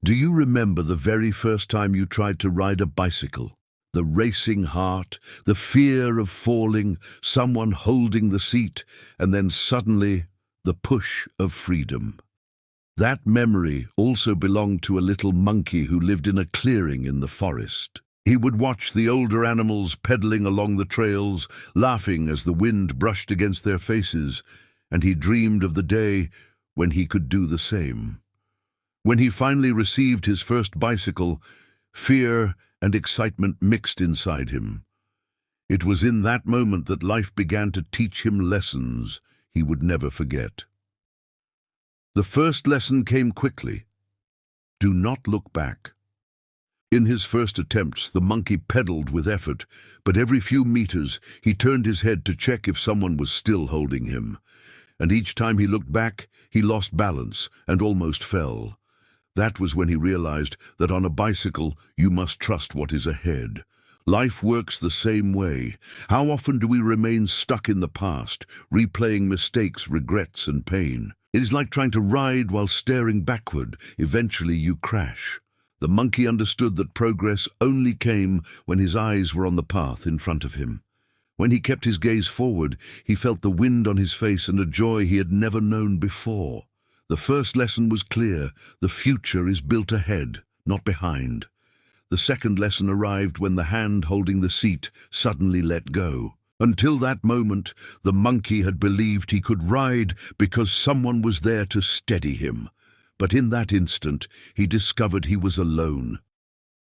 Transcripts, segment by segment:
Do you remember the very first time you tried to ride a bicycle? The racing heart, the fear of falling, someone holding the seat, and then suddenly the push of freedom. That memory also belonged to a little monkey who lived in a clearing in the forest. He would watch the older animals pedaling along the trails, laughing as the wind brushed against their faces, and he dreamed of the day when he could do the same. When he finally received his first bicycle, fear and excitement mixed inside him. It was in that moment that life began to teach him lessons he would never forget. The first lesson came quickly. Do not look back. In his first attempts, the monkey pedaled with effort, but every few meters he turned his head to check if someone was still holding him. And each time he looked back, he lost balance and almost fell. That was when he realized that on a bicycle you must trust what is ahead. Life works the same way. How often do we remain stuck in the past, replaying mistakes, regrets, and pain? It is like trying to ride while staring backward. Eventually you crash. The monkey understood that progress only came when his eyes were on the path in front of him. When he kept his gaze forward, he felt the wind on his face and a joy he had never known before. The first lesson was clear. The future is built ahead, not behind. The second lesson arrived when the hand holding the seat suddenly let go. Until that moment, the monkey had believed he could ride because someone was there to steady him. But in that instant, he discovered he was alone.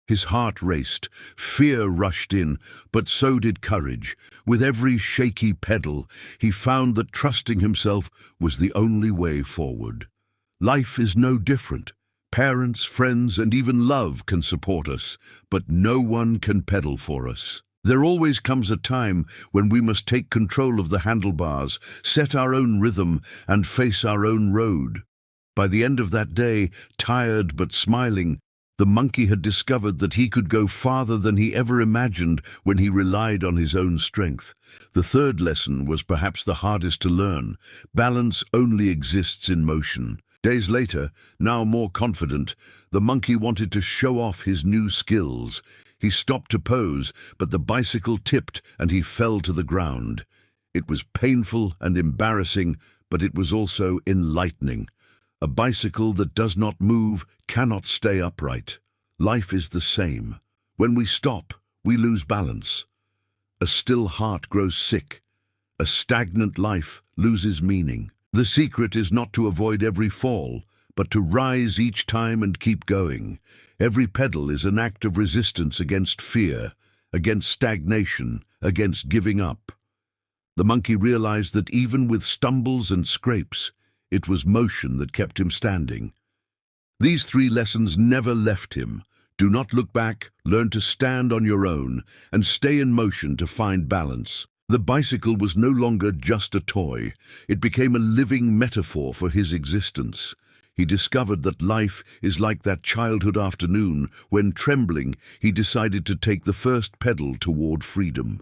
His heart raced, fear rushed in, but so did courage. With every shaky pedal, he found that trusting himself was the only way forward. Life is no different. Parents, friends, and even love can support us, but no one can pedal for us. There always comes a time when we must take control of the handlebars, set our own rhythm, and face our own road. By the end of that day, tired but smiling, the monkey had discovered that he could go farther than he ever imagined when he relied on his own strength. The third lesson was perhaps the hardest to learn. Balance only exists in motion. Days later, now more confident, the monkey wanted to show off his new skills. He stopped to pose, but the bicycle tipped and he fell to the ground. It was painful and embarrassing, but it was also enlightening. A bicycle that does not move cannot stay upright. Life is the same. When we stop, we lose balance. A still heart grows sick. A stagnant life loses meaning. The secret is not to avoid every fall, but to rise each time and keep going. Every pedal is an act of resistance against fear, against stagnation, against giving up. The monkey realized that even with stumbles and scrapes, it was motion that kept him standing. These three lessons never left him. Do not look back, learn to stand on your own, and stay in motion to find balance. The bicycle was no longer just a toy. It became a living metaphor for his existence. He discovered that life is like that childhood afternoon when, trembling, he decided to take the first pedal toward freedom.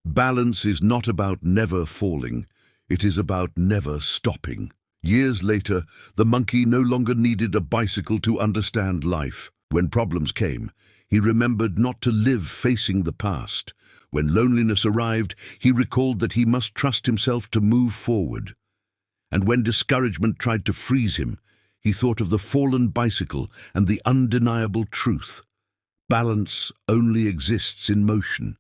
Balance is not about never falling. It is about never stopping. Years later, the monkey no longer needed a bicycle to understand life. When problems came, he remembered not to live facing the past. When loneliness arrived, he recalled that he must trust himself to move forward. And when discouragement tried to freeze him, he thought of the fallen bicycle and the undeniable truth. Balance only exists in motion.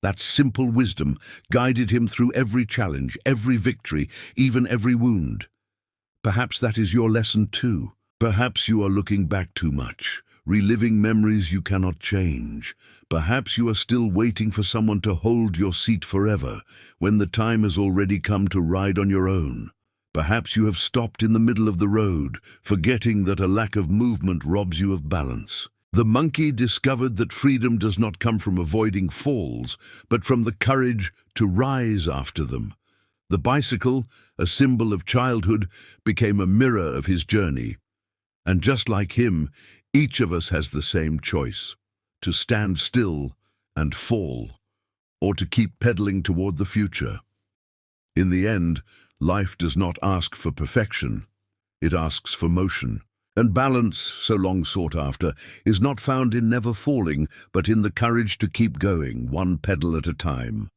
That simple wisdom guided him through every challenge, every victory, even every wound. Perhaps that is your lesson too. Perhaps you are looking back too much, reliving memories you cannot change. Perhaps you are still waiting for someone to hold your seat forever, when the time has already come to ride on your own. Perhaps you have stopped in the middle of the road, forgetting that a lack of movement robs you of balance. The monkey discovered that freedom does not come from avoiding falls, but from the courage to rise after them. The bicycle, a symbol of childhood, became a mirror of his journey. And just like him, each of us has the same choice: to stand still and fall, or to keep pedaling toward the future. In the end, life does not ask for perfection. It asks for motion. And balance, so long sought after, is not found in never falling, but in the courage to keep going, one pedal at a time.